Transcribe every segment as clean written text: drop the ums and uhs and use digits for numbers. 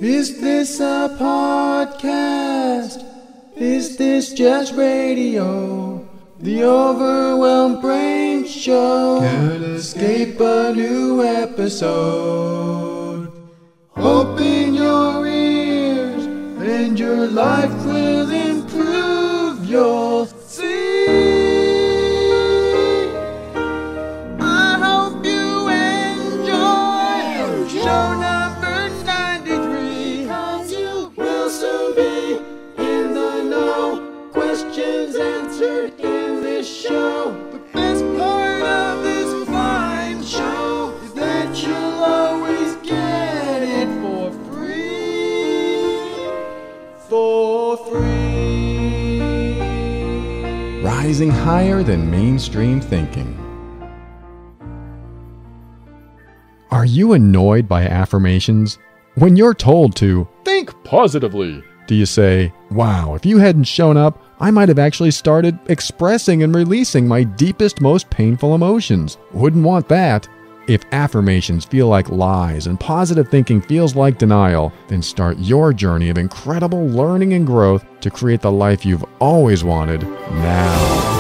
Is this a podcast? Is this just radio? The Overwhelmed Brain Show can't escape a new episode. Open your ears and your life will improve. You'll see. I hope you enjoy show number 93, 'cause you will soon be in the know. Questions answered in this show. The best part of this fine show is that you'll always get it for free. For free. Rising higher than mainstream thinking. Are you annoyed by affirmations? When you're told to think positively, do you say, wow, if you hadn't shown up, I might have actually started expressing and releasing my deepest, most painful emotions? Wouldn't want that. If affirmations feel like lies and positive thinking feels like denial, then start your journey of incredible learning and growth to create the life you've always wanted now.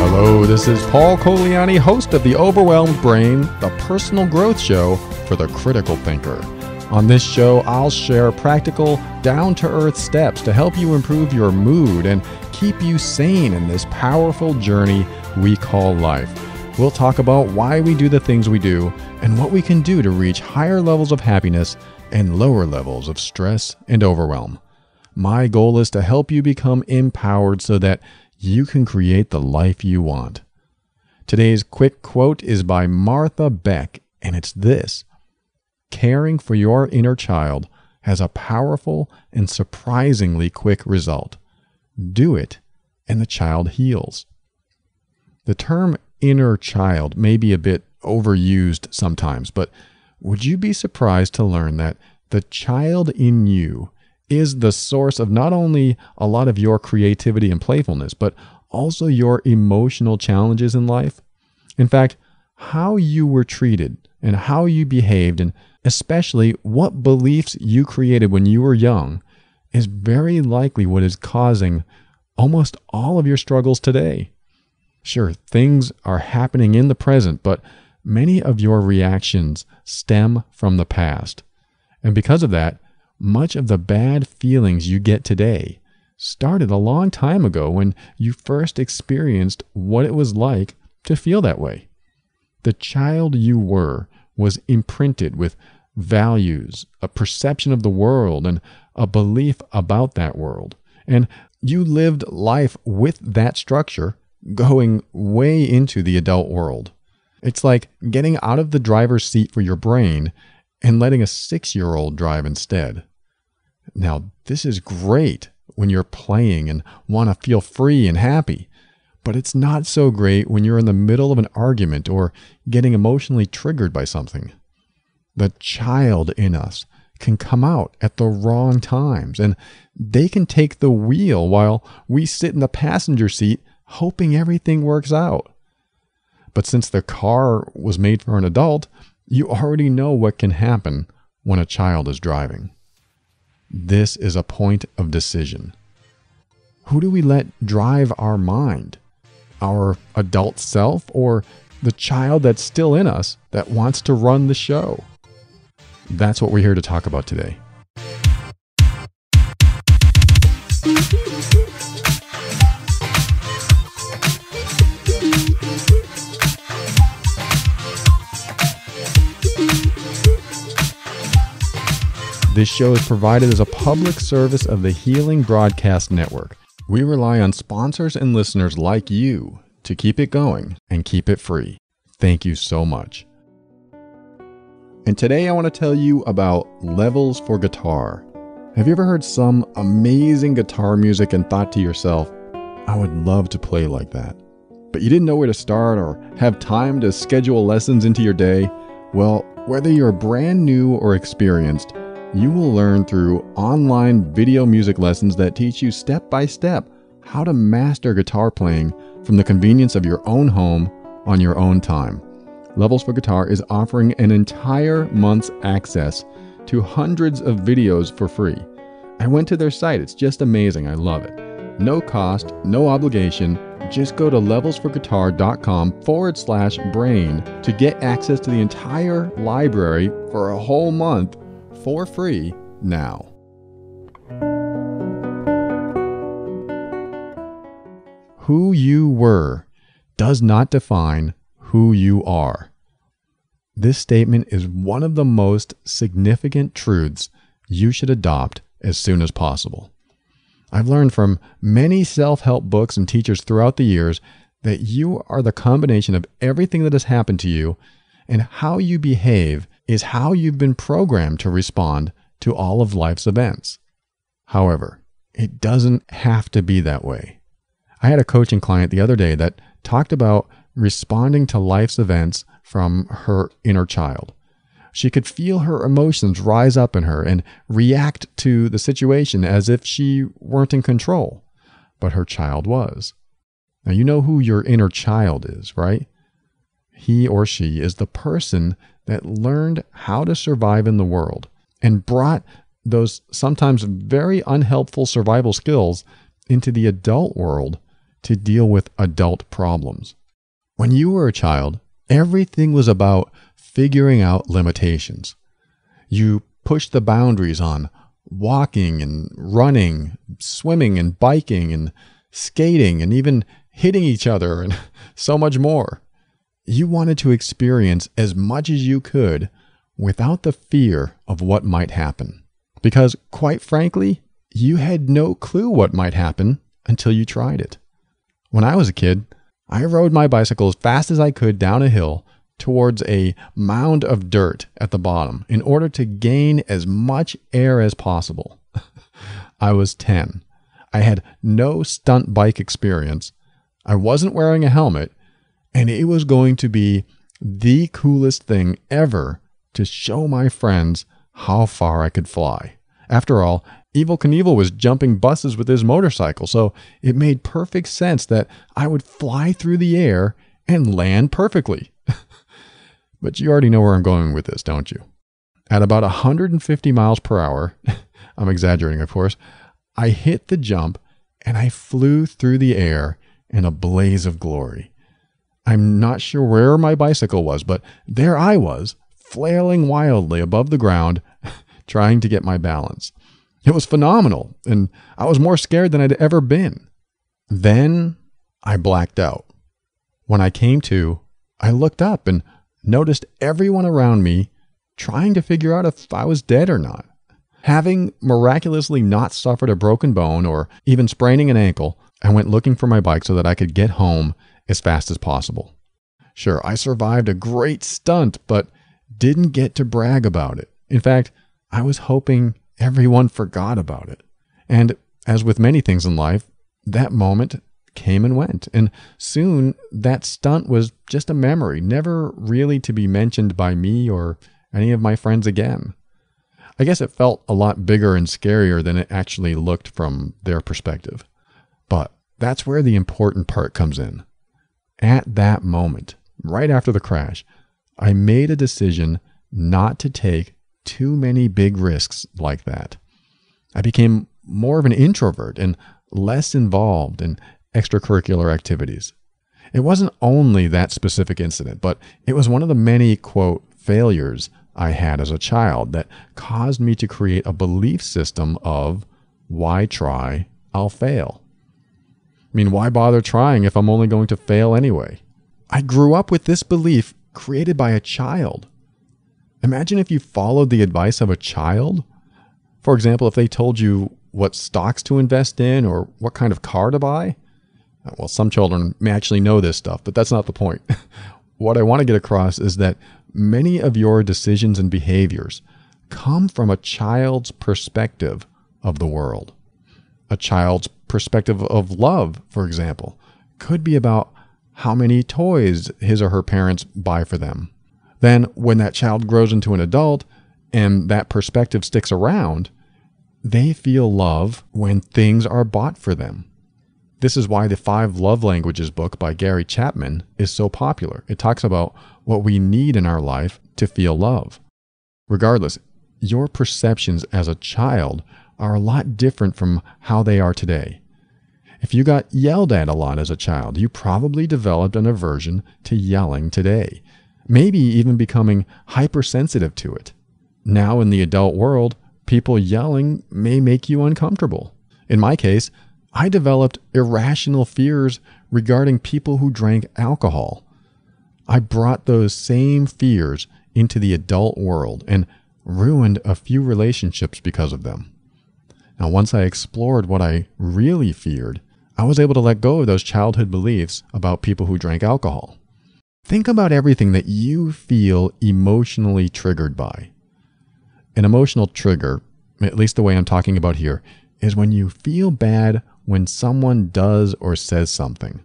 Hello, this is Paul Coliani, host of The Overwhelmed Brain, the personal growth show for the critical thinker. On this show, I'll share practical, down-to-earth steps to help you improve your mood and keep you sane in this powerful journey we call life. We'll talk about why we do the things we do and what we can do to reach higher levels of happiness and lower levels of stress and overwhelm. My goal is to help you become empowered so that you can create the life you want. Today's quick quote is by Martha Beck, and it's this: caring for your inner child has a powerful and surprisingly quick result. Do it, and the child heals. The term inner child may be a bit overused sometimes, but would you be surprised to learn that the child in you is the source of not only a lot of your creativity and playfulness, but also your emotional challenges in life? In fact, how you were treated and how you behaved, and especially what beliefs you created when you were young, is very likely what is causing almost all of your struggles today. Sure, things are happening in the present, but many of your reactions stem from the past. And because of that, much of the bad feelings you get today started a long time ago when you first experienced what it was like to feel that way. The child you were was imprinted with values, a perception of the world, and a belief about that world. And you lived life with that structure going way into the adult world. It's like getting out of the driver's seat for your brain and letting a 6-year-old drive instead. Now, this is great when you're playing and want to feel free and happy, but it's not so great when you're in the middle of an argument or getting emotionally triggered by something. The child in us can come out at the wrong times, and they can take the wheel while we sit in the passenger seat hoping everything works out. But since the car was made for an adult, you already know what can happen when a child is driving. This is a point of decision. Who do we let drive our mind? Our adult self or the child that's still in us that wants to run the show? That's what we're here to talk about today. This show is provided as a public service of the Healing Broadcast Network. We rely on sponsors and listeners like you to keep it going and keep it free. Thank you so much. And today I want to tell you about levels for guitar. Have you ever heard some amazing guitar music and thought to yourself, I would love to play like that, but you didn't know where to start or have time to schedule lessons into your day? Well, whether you're brand new or experienced, You will learn through online video music lessons that teach you step by step how to master guitar playing from the convenience of your own home on your own time. Levels for Guitar is offering an entire month's access to hundreds of videos for free. I went to their site. It's just amazing. I love it. No cost, no obligation. Just go to levelsforguitar.com/brain to get access to the entire library for a whole month for free now. Who you were does not define who you are. This statement is one of the most significant truths you should adopt as soon as possible. I've learned from many self-help books and teachers throughout the years that you are the combination of everything that has happened to you, and how you behave is how you've been programmed to respond to all of life's events. However, it doesn't have to be that way. I had a coaching client the other day that talked about responding to life's events from her inner child. She could feel her emotions rise up in her and react to the situation as if she weren't in control, but her child was. Now, you know who your inner child is, right? He or she is the person that learned how to survive in the world and brought those sometimes very unhelpful survival skills into the adult world to deal with adult problems. When you were a child, everything was about figuring out limitations. You pushed the boundaries on walking and running, swimming and biking and skating and even hitting each other and so much more. You wanted to experience as much as you could without the fear of what might happen. Because, quite frankly, you had no clue what might happen until you tried it. When I was a kid, I rode my bicycle as fast as I could down a hill towards a mound of dirt at the bottom in order to gain as much air as possible. I was 10. I had no stunt bike experience. I wasn't wearing a helmet, and it was going to be the coolest thing ever to show my friends how far I could fly. After all, Evel Knievel was jumping buses with his motorcycle, so it made perfect sense that I would fly through the air and land perfectly. But you already know where I'm going with this, don't you? At about 150 miles per hour, I'm exaggerating, of course, I hit the jump and I flew through the air in a blaze of glory. I'm not sure where my bicycle was, but there I was, flailing wildly above the ground, trying to get my balance. It was phenomenal, and I was more scared than I'd ever been. Then I blacked out. When I came to, I looked up and noticed everyone around me trying to figure out if I was dead or not. Having miraculously not suffered a broken bone or even spraining an ankle, I went looking for my bike so that I could get home as fast as possible. Sure, I survived a great stunt, but didn't get to brag about it. In fact, I was hoping everyone forgot about it. And as with many things in life, that moment came and went. And soon that stunt was just a memory, never really to be mentioned by me or any of my friends again. I guess it felt a lot bigger and scarier than it actually looked from their perspective. But that's where the important part comes in. At that moment, right after the crash, I made a decision not to take too many big risks like that. I became more of an introvert and less involved in extracurricular activities. It wasn't only that specific incident, but it was one of the many, quote, failures I had as a child that caused me to create a belief system of, why try? I'll fail. I mean, why bother trying if I'm only going to fail anyway? I grew up with this belief created by a child. Imagine if you followed the advice of a child. For example, if they told you what stocks to invest in or what kind of car to buy. Well, some children may actually know this stuff, but that's not the point. What I want to get across is that many of your decisions and behaviors come from a child's perspective of the world. A child's perspective of love, for example, could be about how many toys his or her parents buy for them. Then, when that child grows into an adult, and that perspective sticks around, they feel love when things are bought for them. This is why the 5 Love Languages book by Gary Chapman is so popular. It talks about what we need in our life to feel love. Regardless, your perceptions as a child are a lot different from how they are today. If you got yelled at a lot as a child, you probably developed an aversion to yelling today, maybe even becoming hypersensitive to it. Now in the adult world, people yelling may make you uncomfortable. In my case, I developed irrational fears regarding people who drank alcohol. I brought those same fears into the adult world and ruined a few relationships because of them. Now, once I explored what I really feared, I was able to let go of those childhood beliefs about people who drank alcohol. Think about everything that you feel emotionally triggered by. An emotional trigger, at least the way I'm talking about here, is when you feel bad when someone does or says something.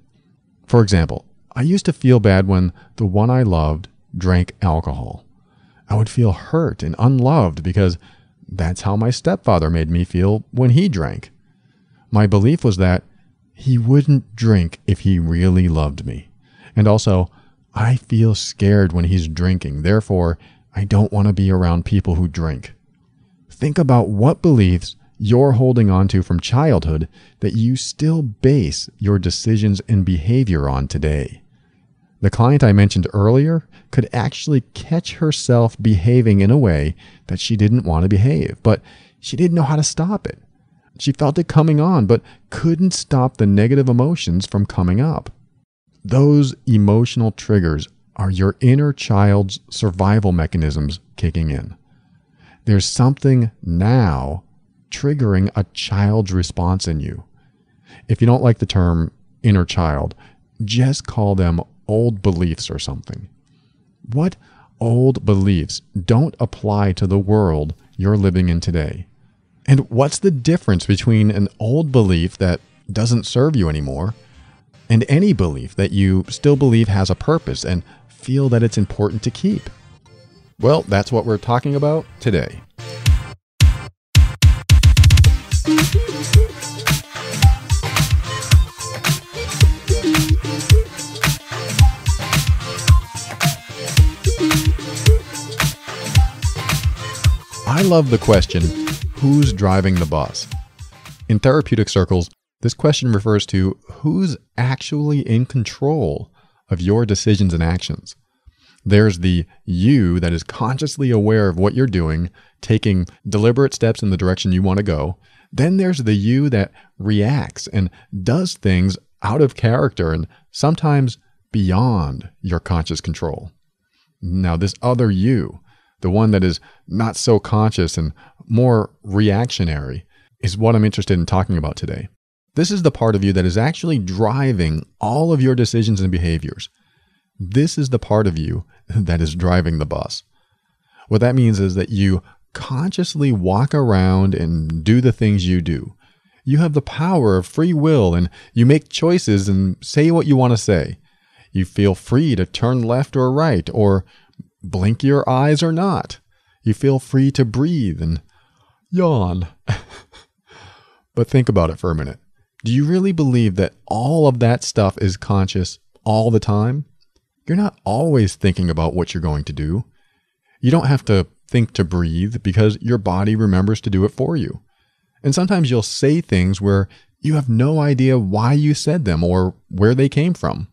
For example, I used to feel bad when the one I loved drank alcohol. I would feel hurt and unloved because that's how my stepfather made me feel when he drank. My belief was that he wouldn't drink if he really loved me. And also, I feel scared when he's drinking. Therefore, I don't want to be around people who drink. Think about what beliefs you're holding on to from childhood that you still base your decisions and behavior on today. The client I mentioned earlier could actually catch herself behaving in a way that she didn't want to behave, but she didn't know how to stop it. She felt it coming on, but couldn't stop the negative emotions from coming up. Those emotional triggers are your inner child's survival mechanisms kicking in. There's something now triggering a child's response in you. If you don't like the term inner child, just call them old beliefs or something. What old beliefs don't apply to the world you're living in today? And what's the difference between an old belief that doesn't serve you anymore and any belief that you still believe has a purpose and feel that it's important to keep? Well, that's what we're talking about today. I love the question, who's driving the bus? In therapeutic circles, this question refers to who's actually in control of your decisions and actions. There's the you that is consciously aware of what you're doing, taking deliberate steps in the direction you want to go. Then there's the you that reacts and does things out of character and sometimes beyond your conscious control. Now, this other you, the one that is not so conscious and more reactionary, is what I'm interested in talking about today. This is the part of you that is actually driving all of your decisions and behaviors. This is the part of you that is driving the bus. What that means is that you consciously walk around and do the things you do. You have the power of free will and you make choices and say what you want to say. You feel free to turn left or right or blink your eyes or not. You feel free to breathe and yawn. But think about it for a minute. Do you really believe that all of that stuff is conscious all the time? You're not always thinking about what you're going to do. You don't have to think to breathe because your body remembers to do it for you. And sometimes you'll say things where you have no idea why you said them or where they came from.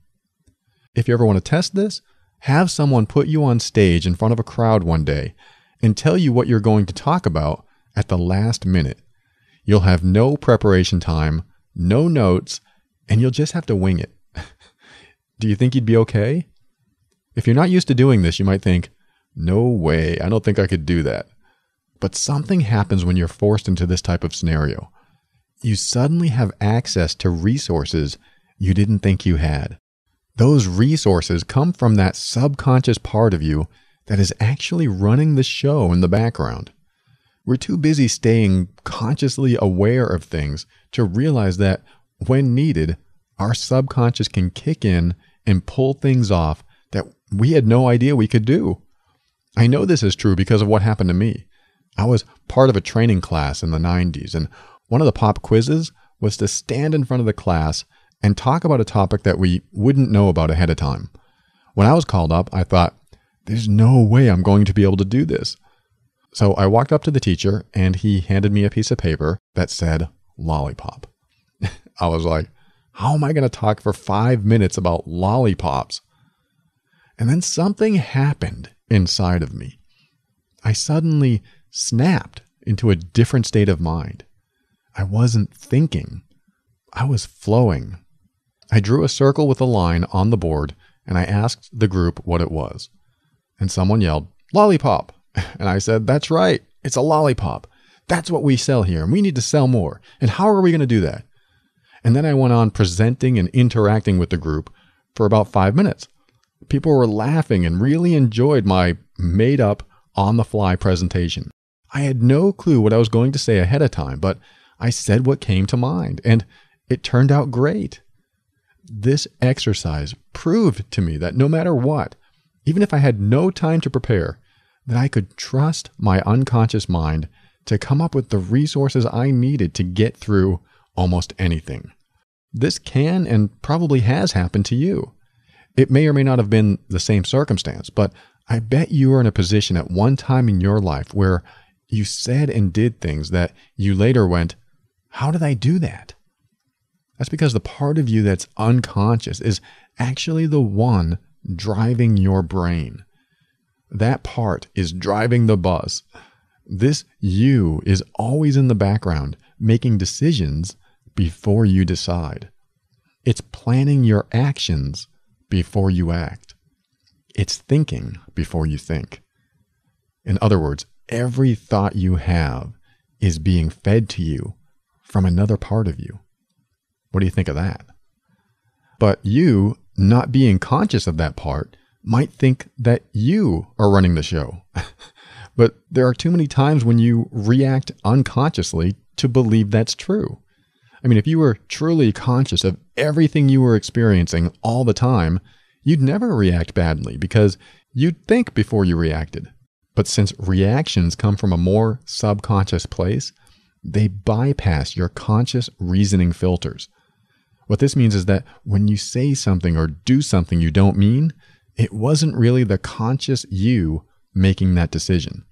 If you ever want to test this, have someone put you on stage in front of a crowd one day and tell you what you're going to talk about at the last minute. You'll have no preparation time, no notes, and you'll just have to wing it. Do you think you'd be okay? If you're not used to doing this, you might think, no way, I don't think I could do that. But something happens when you're forced into this type of scenario. You suddenly have access to resources you didn't think you had. Those resources come from that subconscious part of you that is actually running the show in the background. We're too busy staying consciously aware of things to realize that, when needed, our subconscious can kick in and pull things off that we had no idea we could do. I know this is true because of what happened to me. I was part of a training class in the 90s, and one of the pop quizzes was to stand in front of the class and talk about a topic that we wouldn't know about ahead of time. When I was called up, I thought, there's no way I'm going to be able to do this. So I walked up to the teacher, and he handed me a piece of paper that said lollipop. I was like, how am I going to talk for 5 minutes about lollipops? And then something happened inside of me. I suddenly snapped into a different state of mind. I wasn't thinking. I was flowing. I drew a circle with a line on the board, and I asked the group what it was. And someone yelled, lollipop. And I said, that's right. It's a lollipop. That's what we sell here, and we need to sell more. And how are we going to do that? And then I went on presenting and interacting with the group for about 5 minutes. People were laughing and really enjoyed my made-up, on-the-fly presentation. I had no clue what I was going to say ahead of time, but I said what came to mind, and it turned out great. This exercise proved to me that no matter what, even if I had no time to prepare, that I could trust my unconscious mind to come up with the resources I needed to get through almost anything. This can and probably has happened to you. It may or may not have been the same circumstance, but I bet you are in a position at one time in your life where you said and did things that you later went, how did I do that? That's because the part of you that's unconscious is actually the one driving your brain. That part is driving the bus. This you is always in the background, making decisions before you decide. It's planning your actions before you act. It's thinking before you think. In other words, every thought you have is being fed to you from another part of you. What do you think of that? But you, not being conscious of that part, might think that you are running the show. But there are too many times when you react unconsciously to believe that's true. I mean, if you were truly conscious of everything you were experiencing all the time, you'd never react badly because you'd think before you reacted. But since reactions come from a more subconscious place, they bypass your conscious reasoning filters. What this means is that when you say something or do something you don't mean, it wasn't really the conscious you making that decision.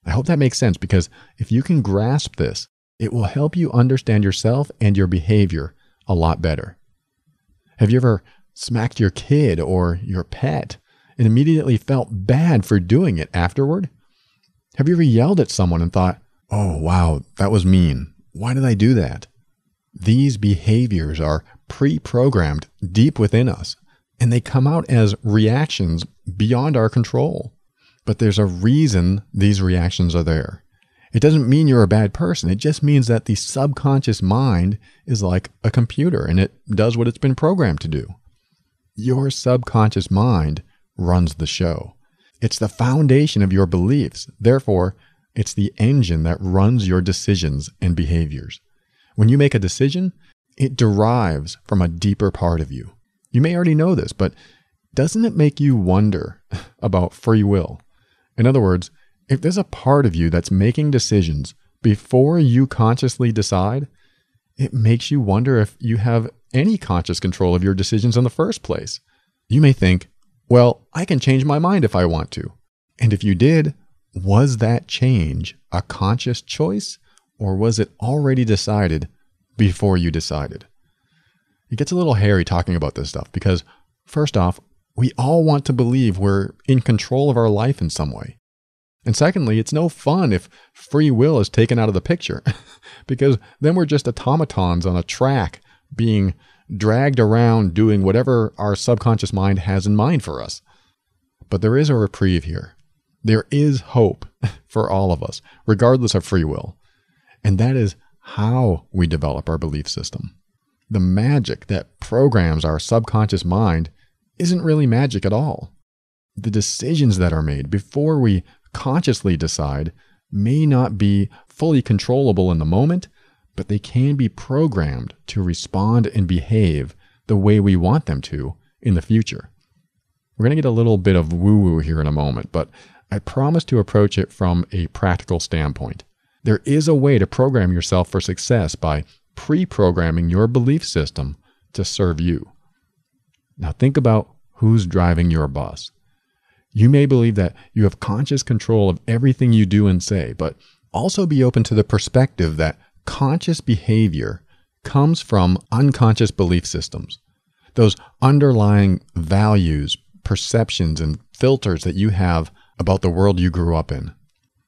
I hope that makes sense because if you can grasp this, it will help you understand yourself and your behavior a lot better. Have you ever smacked your kid or your pet and immediately felt bad for doing it afterward? Have you ever yelled at someone and thought, oh, wow, that was mean. Why did I do that? These behaviors are pre-programmed deep within us, and they come out as reactions beyond our control. But there's a reason these reactions are there. It doesn't mean you're a bad person. It just means that the subconscious mind is like a computer, and it does what it's been programmed to do. Your subconscious mind runs the show. It's the foundation of your beliefs. Therefore, it's the engine that runs your decisions and behaviors. When you make a decision, it derives from a deeper part of you. You may already know this, but doesn't it make you wonder about free will? In other words, if there's a part of you that's making decisions before you consciously decide, it makes you wonder if you have any conscious control of your decisions in the first place. You may think, well, I can change my mind if I want to. And if you did, was that change a conscious choice, or was it already decided before you decided? It gets a little hairy talking about this stuff because, first off, we all want to believe we're in control of our life in some way. And secondly, it's no fun if free will is taken out of the picture because then we're just automatons on a track being dragged around doing whatever our subconscious mind has in mind for us. But there is a reprieve here. There is hope for all of us, regardless of free will. And that is how we develop our belief system. The magic that programs our subconscious mind isn't really magic at all. The decisions that are made before we consciously decide may not be fully controllable in the moment, but they can be programmed to respond and behave the way we want them to in the future. We're going to get a little bit of woo-woo here in a moment, but I promise to approach it from a practical standpoint. There is a way to program yourself for success by pre-programming your belief system to serve you. Now think about who's driving your bus. You may believe that you have conscious control of everything you do and say, but also be open to the perspective that conscious behavior comes from unconscious belief systems. Those underlying values, perceptions, and filters that you have about the world you grew up in.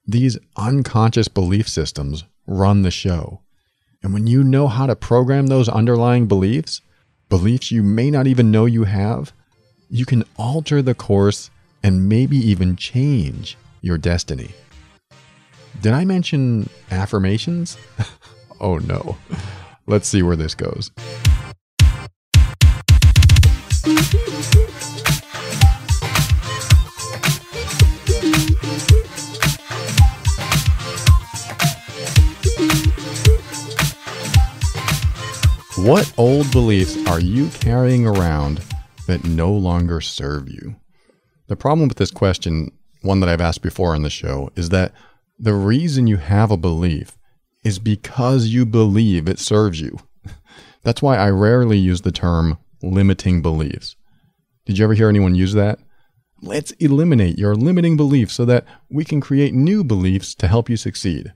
These unconscious belief systems run the show. And when you know how to program those underlying beliefs you may not even know you have, you can alter the course and maybe even change your destiny. Did I mention affirmations? Oh no. Let's see where this goes. What old beliefs are you carrying around that no longer serve you? The problem with this question, one that I've asked before on the show, is that the reason you have a belief is because you believe it serves you. That's why I rarely use the term limiting beliefs. Did you ever hear anyone use that? Let's eliminate your limiting beliefs so that we can create new beliefs to help you succeed.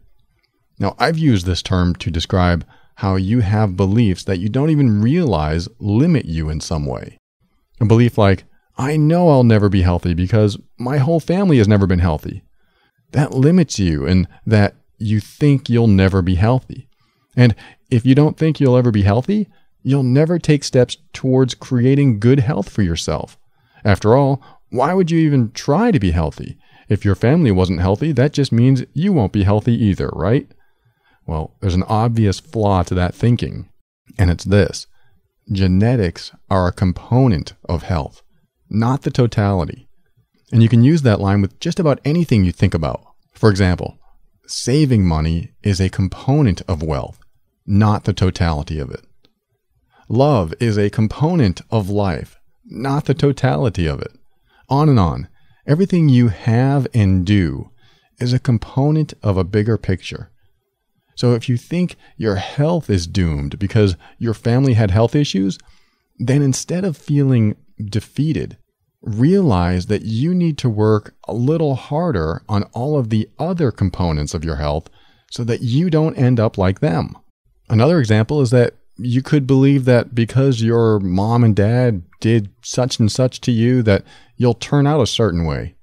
Now, I've used this term to describe how you have beliefs that you don't even realize limit you in some way. A belief like, I know I'll never be healthy because my whole family has never been healthy. That limits you in that you think you'll never be healthy. And if you don't think you'll ever be healthy, you'll never take steps towards creating good health for yourself. After all, why would you even try to be healthy? If your family wasn't healthy, that just means you won't be healthy either, right? Well, there's an obvious flaw to that thinking, and it's this. Genetics are a component of health, not the totality. And you can use that line with just about anything you think about. For example, saving money is a component of wealth, not the totality of it. Love is a component of life, not the totality of it. On and on. Everything you have and do is a component of a bigger picture. So if you think your health is doomed because your family had health issues, then instead of feeling defeated, realize that you need to work a little harder on all of the other components of your health so that you don't end up like them. Another example is that you could believe that because your mom and dad did such and such to you that you'll turn out a certain way.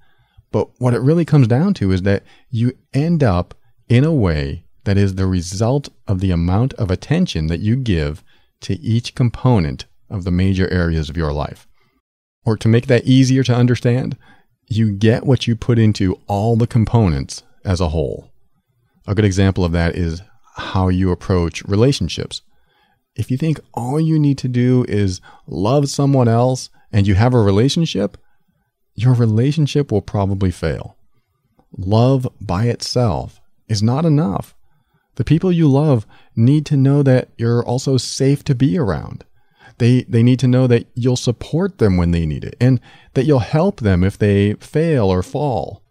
But what it really comes down to is that you end up in a way that is the result of the amount of attention that you give to each component of the major areas of your life. Or to make that easier to understand, you get what you put into all the components as a whole. A good example of that is how you approach relationships. If you think all you need to do is love someone else and you have a relationship, your relationship will probably fail. Love by itself is not enough. The people you love need to know that you're also safe to be around. They need to know that you'll support them when they need it and that you'll help them if they fail or fall.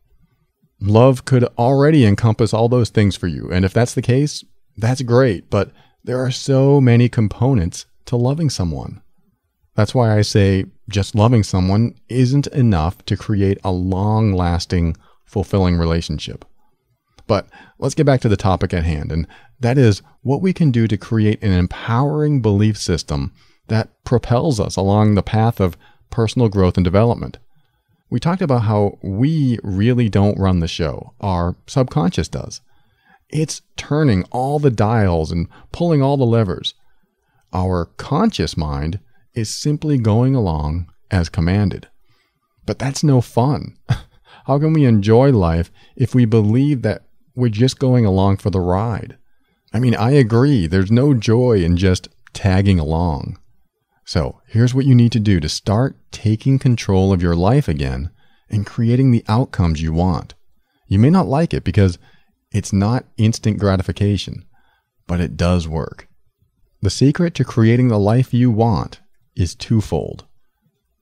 Love could already encompass all those things for you. And if that's the case, that's great. But there are so many components to loving someone. That's why I say just loving someone isn't enough to create a long-lasting, fulfilling relationship. But let's get back to the topic at hand, and that is what we can do to create an empowering belief system that propels us along the path of personal growth and development. We talked about how we really don't run the show. Our subconscious does. It's turning all the dials and pulling all the levers. Our conscious mind is simply going along as commanded. But that's no fun. How can we enjoy life if we believe that we're just going along for the ride? I mean, I agree. There's no joy in just tagging along. So here's what you need to do to start taking control of your life again and creating the outcomes you want. You may not like it because it's not instant gratification, but it does work. The secret to creating the life you want is twofold.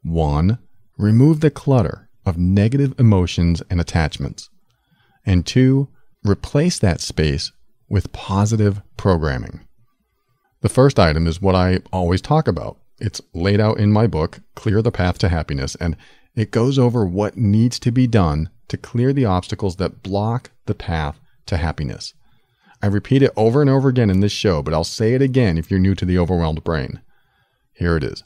1, remove the clutter of negative emotions and attachments. And 2, replace that space with positive programming. The first item is what I always talk about. It's laid out in my book, Clear the Path to Happiness, and it goes over what needs to be done to clear the obstacles that block the path to happiness. I repeat it over and over again in this show, but I'll say it again if you're new to the overwhelmed brain. Here it is.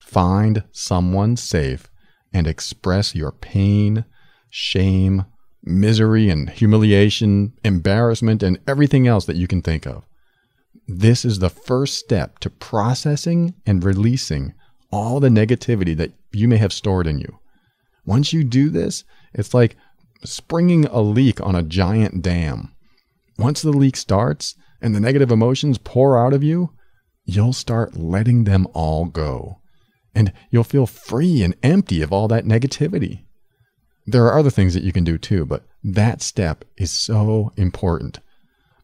Find someone safe and express your pain, shame, misery and humiliation, embarrassment, and everything else that you can think of. This is the first step to processing and releasing all the negativity that you may have stored in you. Once you do this, it's like springing a leak on a giant dam. Once the leak starts and the negative emotions pour out of you, you'll start letting them all go. And you'll feel free and empty of all that negativity. There are other things that you can do too, but that step is so important.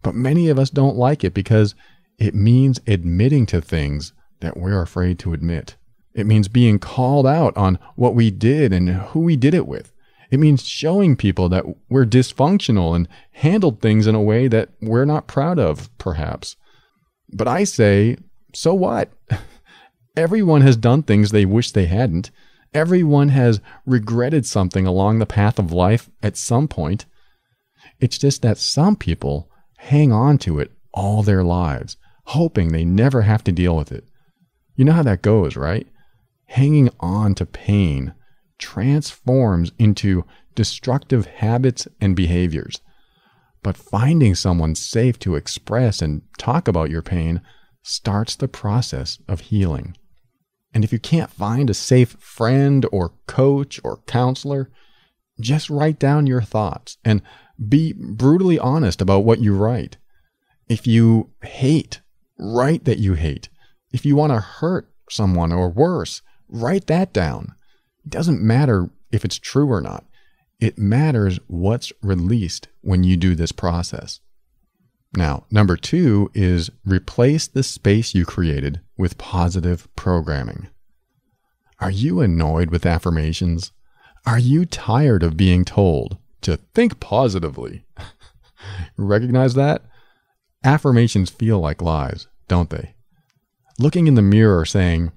But many of us don't like it because it means admitting to things that we're afraid to admit. It means being called out on what we did and who we did it with. It means showing people that we're dysfunctional and handled things in a way that we're not proud of, perhaps. But I say, so what? Everyone has done things they wish they hadn't. Everyone has regretted something along the path of life at some point. It's just that some people hang on to it all their lives, hoping they never have to deal with it. You know how that goes, right? Hanging on to pain transforms into destructive habits and behaviors. But finding someone safe to express and talk about your pain starts the process of healing. And if you can't find a safe friend or coach or counselor, just write down your thoughts and be brutally honest about what you write. If you hate, write that you hate. If you want to hurt someone or worse, write that down. It doesn't matter if it's true or not. It matters what's released when you do this process. Now, number 2 is replace the space you created with positive programming. Are you annoyed with affirmations? Are you tired of being told to think positively? Recognize that? Affirmations feel like lies, don't they? Looking in the mirror saying,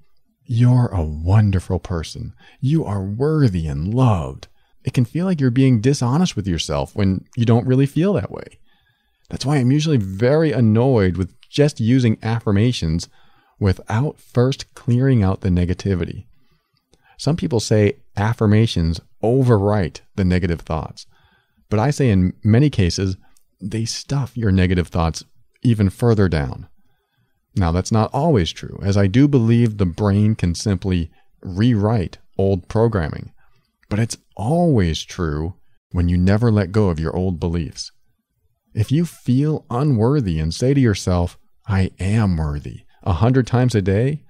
"You're a wonderful person. You are worthy and loved." It can feel like you're being dishonest with yourself when you don't really feel that way. That's why I'm usually very annoyed with just using affirmations without first clearing out the negativity. Some people say affirmations overwrite the negative thoughts, but I say in many cases, they stuff your negative thoughts even further down. Now, that's not always true, as I do believe the brain can simply rewrite old programming, but it's always true when you never let go of your old beliefs. If you feel unworthy and say to yourself, "I am worthy," 100 times a day,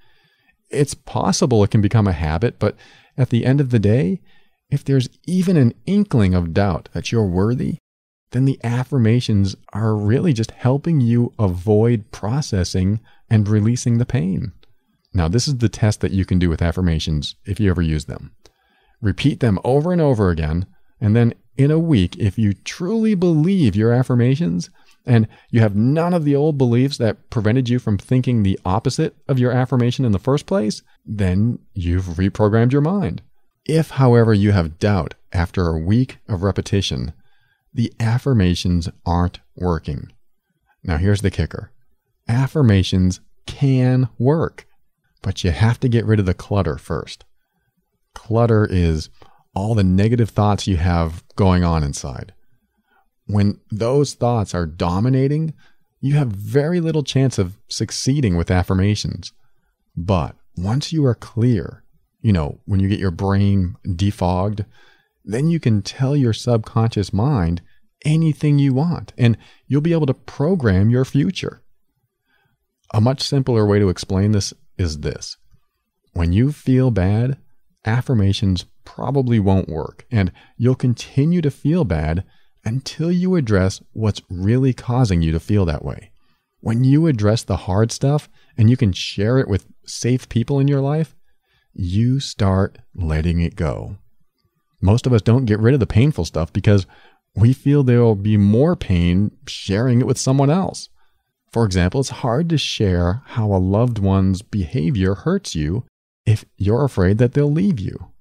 it's possible it can become a habit, but at the end of the day, if there's even an inkling of doubt that you're worthy, then the affirmations are really just helping you avoid processing and releasing the pain. Now, this is the test that you can do with affirmations if you ever use them. Repeat them over and over again, and then in a week, if you truly believe your affirmations and you have none of the old beliefs that prevented you from thinking the opposite of your affirmation in the first place, then you've reprogrammed your mind. If, however, you have doubt after a week of repetition, the affirmations aren't working. Now, here's the kicker. Affirmations can work, but you have to get rid of the clutter first. Clutter is all the negative thoughts you have going on inside. When those thoughts are dominating, you have very little chance of succeeding with affirmations. But once you are clear, when you get your brain defogged, then you can tell your subconscious mind anything you want, and you'll be able to program your future. A much simpler way to explain this is this. When you feel bad, affirmations probably won't work, and you'll continue to feel bad until you address what's really causing you to feel that way. When you address the hard stuff and you can share it with safe people in your life, you start letting it go. Most of us don't get rid of the painful stuff because we feel there will be more pain sharing it with someone else. For example, it's hard to share how a loved one's behavior hurts you if you're afraid that they'll leave you.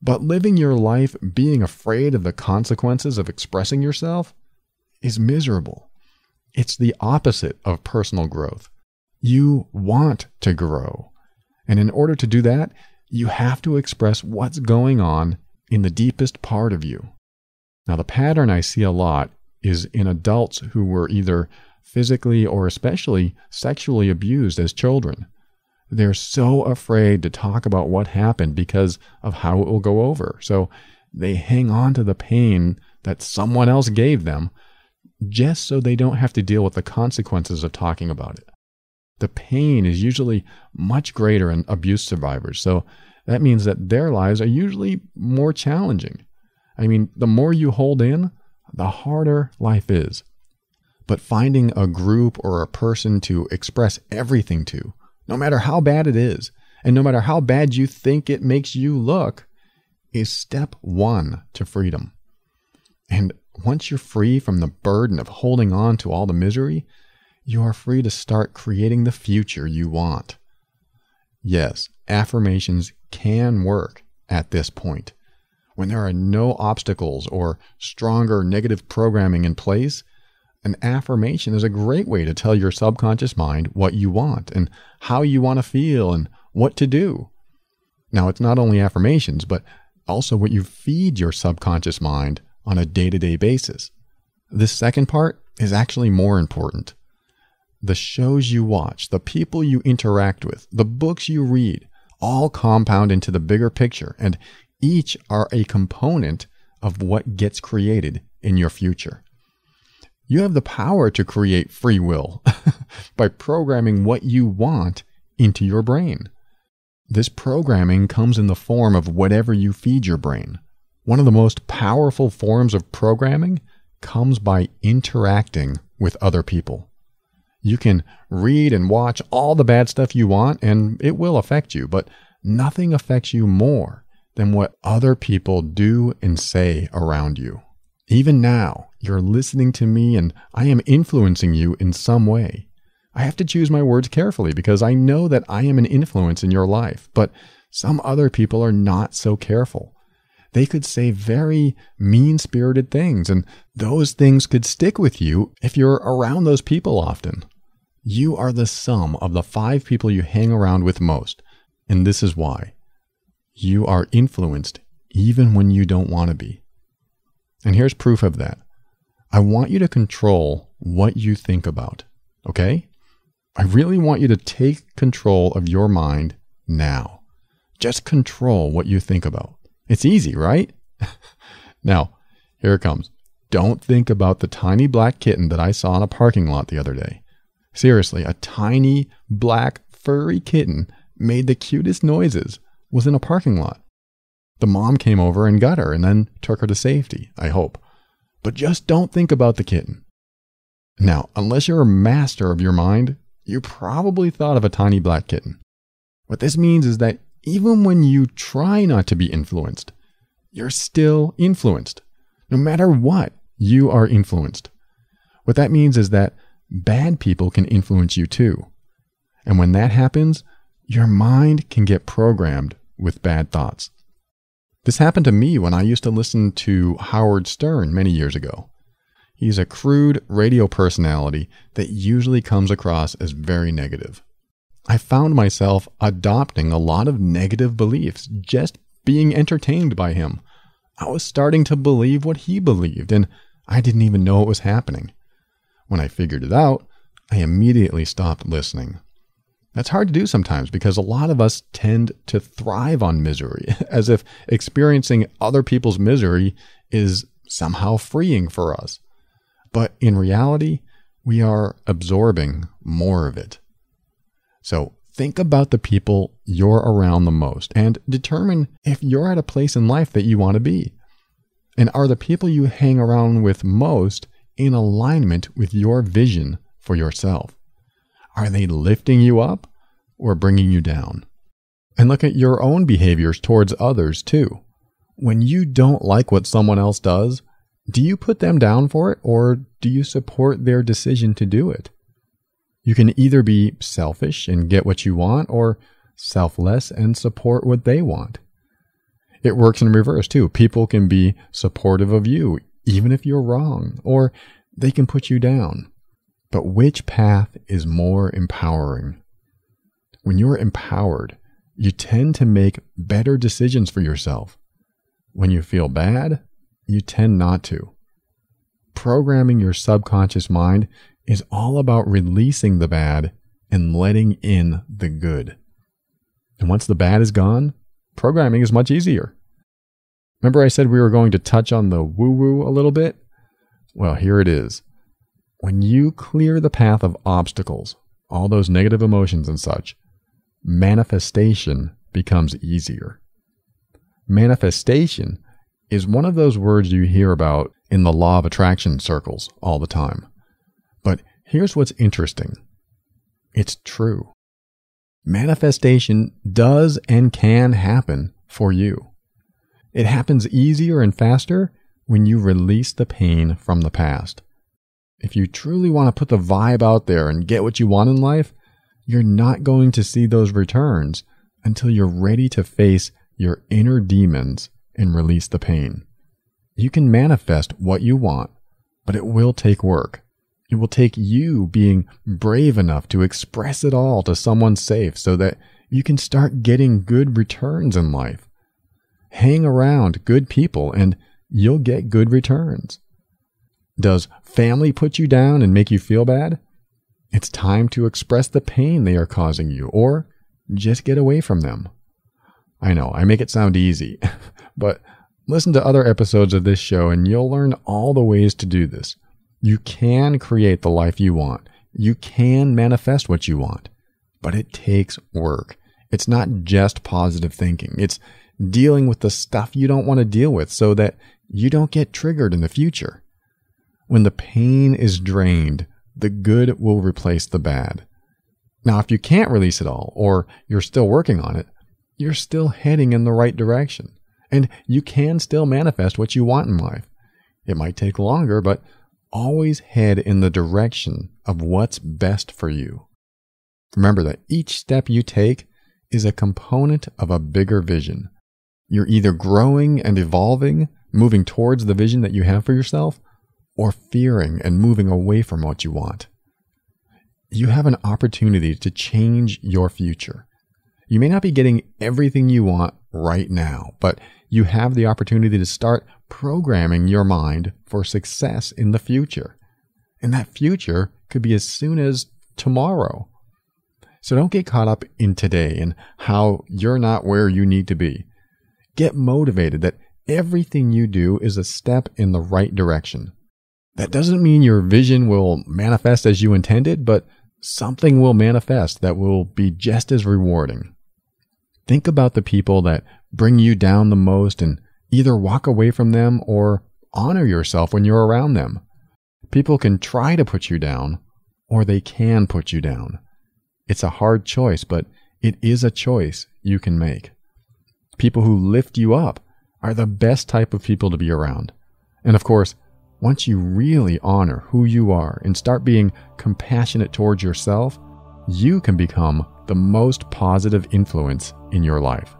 But living your life being afraid of the consequences of expressing yourself is miserable. It's the opposite of personal growth. You want to grow. And in order to do that, you have to express what's going on in the deepest part of you. Now, the pattern I see a lot is in adults who were either physically or especially sexually abused as children. They're so afraid to talk about what happened because of how it will go over. So they hang on to the pain that someone else gave them just so they don't have to deal with the consequences of talking about it. The pain is usually much greater in abuse survivors. So that means that their lives are usually more challenging. I mean, the more you hold in, the harder life is. But finding a group or a person to express everything to, no matter how bad it is, and no matter how bad you think it makes you look, is step one to freedom. And once you're free from the burden of holding on to all the misery, you are free to start creating the future you want. Yes, affirmations can work at this point. When there are no obstacles or stronger negative programming in place, an affirmation is a great way to tell your subconscious mind what you want and how you want to feel and what to do. Now, it's not only affirmations, but also what you feed your subconscious mind on a day-to-day basis. This second part is actually more important. The shows you watch, the people you interact with, the books you read, all compound into the bigger picture, and each are a component of what gets created in your future. You have the power to create free will by programming what you want into your brain. This programming comes in the form of whatever you feed your brain. One of the most powerful forms of programming comes by interacting with other people. You can read and watch all the bad stuff you want, and it will affect you, but nothing affects you more than what other people do and say around you. Even now, you're listening to me and I am influencing you in some way. I have to choose my words carefully because I know that I am an influence in your life, but some other people are not so careful. They could say very mean-spirited things, and those things could stick with you if you're around those people often. You are the sum of the 5 people you hang around with most, and this is why. You are influenced even when you don't want to be. And here's proof of that. I want you to control what you think about, okay? I really want you to take control of your mind now. Just control what you think about. It's easy, right? Now, here it comes. Don't think about the tiny black kitten that I saw in a parking lot the other day. Seriously, a tiny black furry kitten made the cutest noises, was in a parking lot. The mom came over and got her and then took her to safety, I hope. But just don't think about the kitten. Now, unless you're a master of your mind, you probably thought of a tiny black kitten. What this means is that even when you try not to be influenced, you're still influenced. No matter what, you are influenced. What that means is that bad people can influence you too. And when that happens, your mind can get programmed with bad thoughts. This happened to me when I used to listen to Howard Stern many years ago. He's a crude radio personality that usually comes across as very negative. I found myself adopting a lot of negative beliefs, just being entertained by him. I was starting to believe what he believed, and I didn't even know it was happening. When I figured it out, I immediately stopped listening. That's hard to do sometimes because a lot of us tend to thrive on misery, as if experiencing other people's misery is somehow freeing for us. But in reality, we are absorbing more of it. So think about the people you're around the most and determine if you're at a place in life that you want to be. And are the people you hang around with most in alignment with your vision for yourself? Are they lifting you up or bringing you down? And look at your own behaviors towards others too. When you don't like what someone else does, do you put them down for it, or do you support their decision to do it? You can either be selfish and get what you want, or selfless and support what they want. It works in reverse too. People can be supportive of you, even if you're wrong, or they can put you down. But which path is more empowering? When you're empowered, you tend to make better decisions for yourself. When you feel bad, you tend not to. Programming your subconscious mind is all about releasing the bad and letting in the good. And once the bad is gone, programming is much easier. Remember I said we were going to touch on the woo-woo a little bit? Well, here it is. When you clear the path of obstacles, all those negative emotions and such, manifestation becomes easier. Manifestation is one of those words you hear about in the law of attraction circles all the time. But here's what's interesting. It's true. Manifestation does and can happen for you. It happens easier and faster when you release the pain from the past. If you truly want to put the vibe out there and get what you want in life, you're not going to see those returns until you're ready to face your inner demons and release the pain. You can manifest what you want, but it will take work. It will take you being brave enough to express it all to someone safe so that you can start getting good returns in life. Hang around good people and you'll get good returns. Does family put you down and make you feel bad? It's time to express the pain they are causing you, or just get away from them. I know, I make it sound easy, but listen to other episodes of this show and you'll learn all the ways to do this. You can create the life you want. You can manifest what you want, but it takes work. It's not just positive thinking. It's dealing with the stuff you don't want to deal with so that you don't get triggered in the future. When the pain is drained, the good will replace the bad. Now, if you can't release it all, or you're still working on it, you're still heading in the right direction. And you can still manifest what you want in life. It might take longer, but always head in the direction of what's best for you. Remember that each step you take is a component of a bigger vision. You're either growing and evolving, moving towards the vision that you have for yourself, or fearing and moving away from what you want. You have an opportunity to change your future. You may not be getting everything you want right now, but you have the opportunity to start programming your mind for success in the future. And that future could be as soon as tomorrow. So don't get caught up in today and how you're not where you need to be. Get motivated that everything you do is a step in the right direction. That doesn't mean your vision will manifest as you intended, but something will manifest that will be just as rewarding. Think about the people that bring you down the most and either walk away from them or honor yourself when you're around them. People can try to put you down, or they can put you down. It's a hard choice, but it is a choice you can make. People who lift you up are the best type of people to be around. And of course, once you really honor who you are and start being compassionate towards yourself, you can become the most positive influence in your life.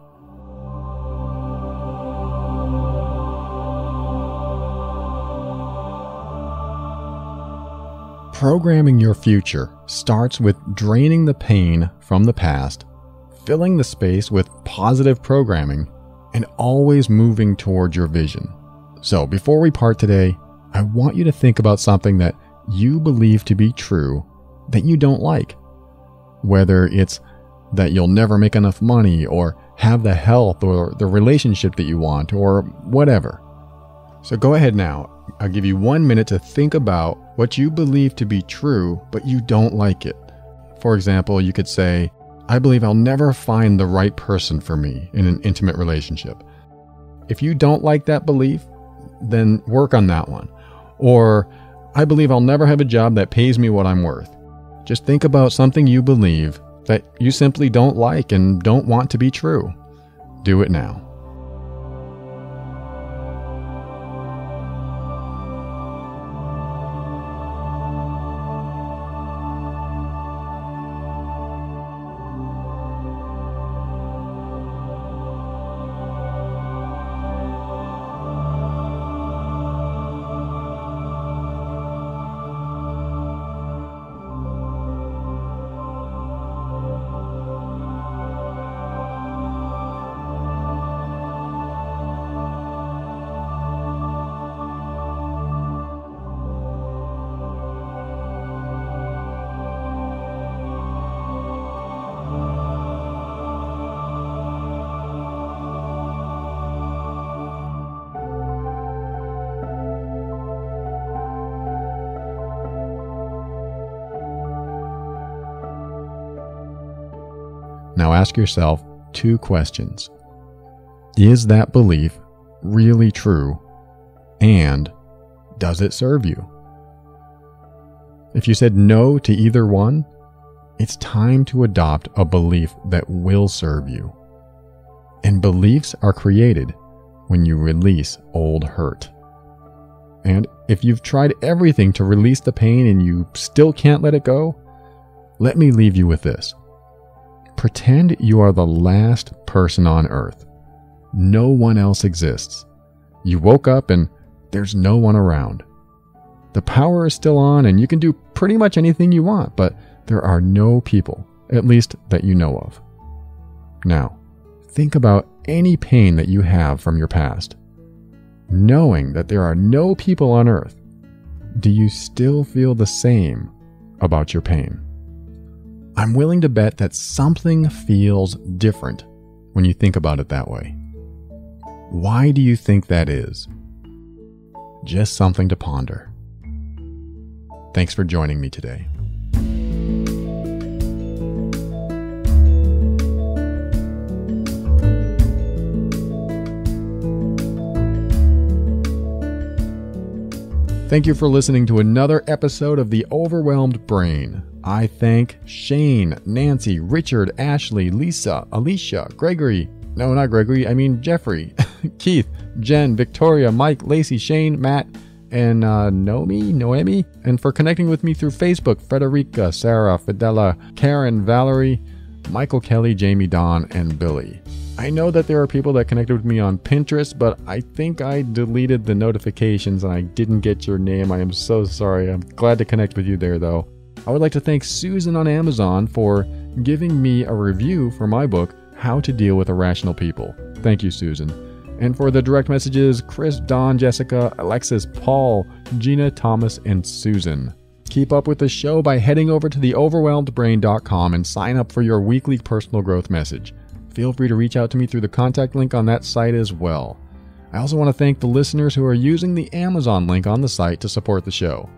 Programming your future starts with draining the pain from the past, filling the space with positive programming, and always moving toward your vision. So before we part today, I want you to think about something that you believe to be true that you don't like. Whether it's that you'll never make enough money, or have the health or the relationship that you want, or whatever. So go ahead now. I'll give you 1 minute to think about what you believe to be true, but you don't like it. For example, you could say, I believe I'll never find the right person for me in an intimate relationship. If you don't like that belief, then work on that one. Or, I believe I'll never have a job that pays me what I'm worth. Just think about something you believe that you simply don't like and don't want to be true. Do it now. Now ask yourself 2 questions. Is that belief really true? And does it serve you? If you said no to either one, it's time to adopt a belief that will serve you. And beliefs are created when you release old hurt. And if you've tried everything to release the pain and you still can't let it go, let me leave you with this. Pretend you are the last person on earth. No one else exists. You woke up and there's no one around. The power is still on and you can do pretty much anything you want, but there are no people, at least that you know of. Now, think about any pain that you have from your past. Knowing that there are no people on earth, do you still feel the same about your pain? I'm willing to bet that something feels different when you think about it that way. Why do you think that is? Just something to ponder. Thanks for joining me today. Thank you for listening to another episode of The Overwhelmed Brain. I thank Shane, Nancy, Richard, Ashley, Lisa, Alicia, Gregory, no, not Gregory, I mean Jeffrey, Keith, Jen, Victoria, Mike, Lacey, Shane, Matt, and Noemi, and for connecting with me through Facebook, Frederica, Sarah, Fidela, Karen, Valerie, Michael, Kelly, Jamie, Don, and Billy. I know that there are people that connected with me on Pinterest, but I think I deleted the notifications and I didn't get your name. I am so sorry. I'm glad to connect with you there, though. I would like to thank Susan on Amazon for giving me a review for my book, How to Deal with Irrational People. Thank you, Susan. And for the direct messages, Chris, Don, Jessica, Alexis, Paul, Gina, Thomas, and Susan. Keep up with the show by heading over to theoverwhelmedbrain.com and sign up for your weekly personal growth message. Feel free to reach out to me through the contact link on that site as well. I also want to thank the listeners who are using the Amazon link on the site to support the show.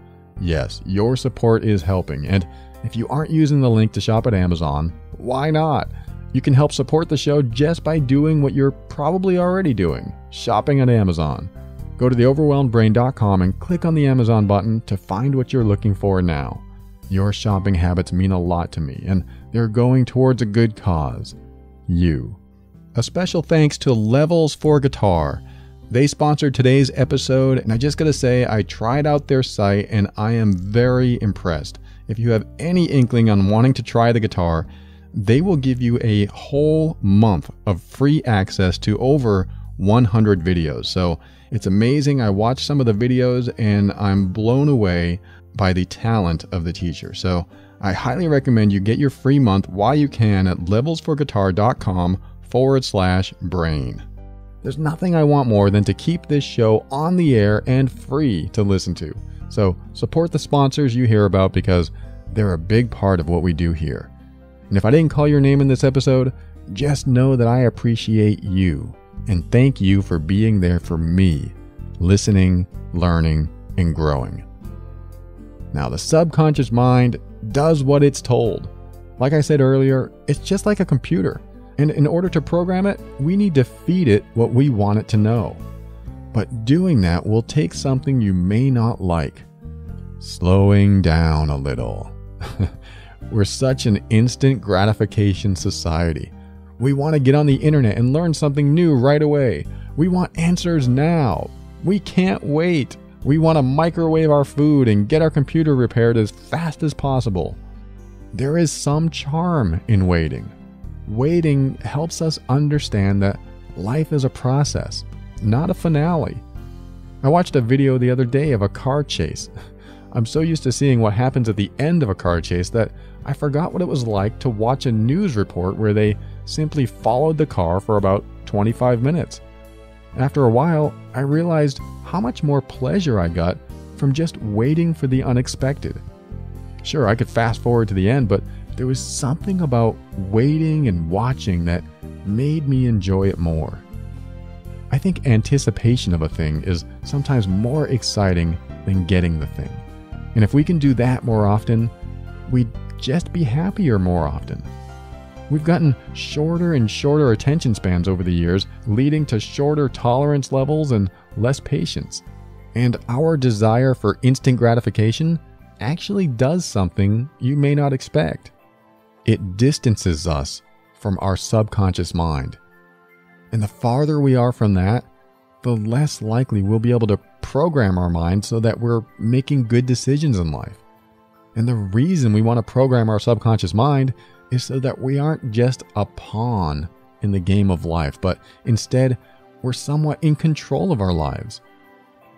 Yes, your support is helping, and if you aren't using the link to shop at Amazon, why not? You can help support the show just by doing what you're probably already doing, shopping at Amazon. Go to theoverwhelmedbrain.com and click on the Amazon button to find what you're looking for now. Your shopping habits mean a lot to me, and they're going towards a good cause. You. A special thanks to Levels for Guitar. They sponsored today's episode, and I just gotta say, I tried out their site and I am very impressed. If you have any inkling on wanting to try the guitar, they will give you a whole month of free access to over 100 videos. So it's amazing. I watched some of the videos and I'm blown away by the talent of the teacher. So I highly recommend you get your free month while you can at levelsforguitar.com/brain. There's nothing I want more than to keep this show on the air and free to listen to. So support the sponsors you hear about because they're a big part of what we do here. And if I didn't call your name in this episode, just know that I appreciate you and thank you for being there for me, listening, learning, and growing. Now, the subconscious mind does what it's told. Like I said earlier, it's just like a computer. And in order to program it, we need to feed it what we want it to know. But doing that will take something you may not like. Slowing down a little. We're such an instant gratification society. We want to get on the internet and learn something new right away. We want answers now. We can't wait. We want to microwave our food and get our computer repaired as fast as possible. There is some charm in waiting. Waiting helps us understand that life is a process, not a finale. I watched a video the other day of a car chase. I'm so used to seeing what happens at the end of a car chase that I forgot what it was like to watch a news report where they simply followed the car for about 25 minutes. After a while, I realized how much more pleasure I got from just waiting for the unexpected. Sure, I could fast forward to the end, but there was something about waiting and watching that made me enjoy it more. I think anticipation of a thing is sometimes more exciting than getting the thing. And if we can do that more often, we'd just be happier more often. We've gotten shorter and shorter attention spans over the years, leading to shorter tolerance levels and less patience. And our desire for instant gratification actually does something you may not expect. It distances us from our subconscious mind. And the farther we are from that, the less likely we'll be able to program our mind so that we're making good decisions in life. And the reason we want to program our subconscious mind is so that we aren't just a pawn in the game of life, but instead we're somewhat in control of our lives.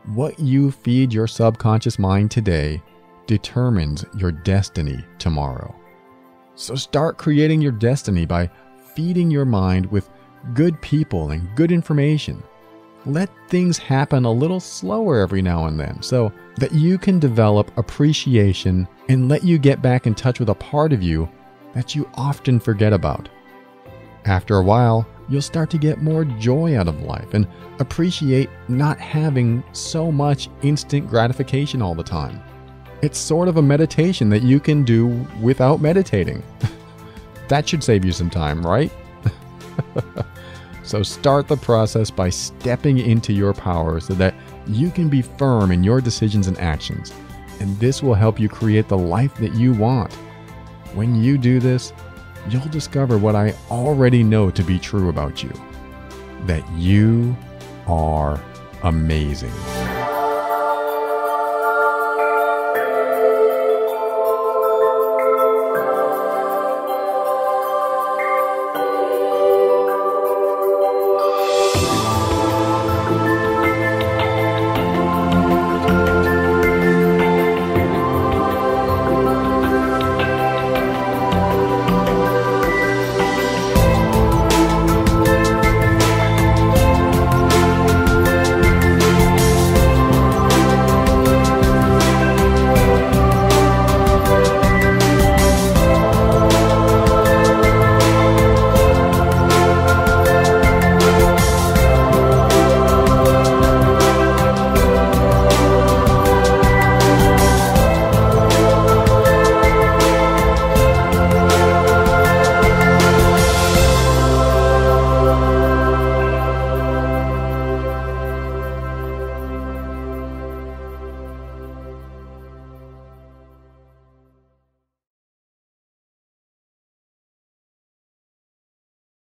What you feed your subconscious mind today determines your destiny tomorrow. So start creating your destiny by feeding your mind with good people and good information. Let things happen a little slower every now and then so that you can develop appreciation and let you get back in touch with a part of you that you often forget about. After a while, you'll start to get more joy out of life and appreciate not having so much instant gratification all the time. It's sort of a meditation that you can do without meditating. That should save you some time, right? So start the process by stepping into your power so that you can be firm in your decisions and actions. And this will help you create the life that you want. When you do this, you'll discover what I already know to be true about you. That you are amazing.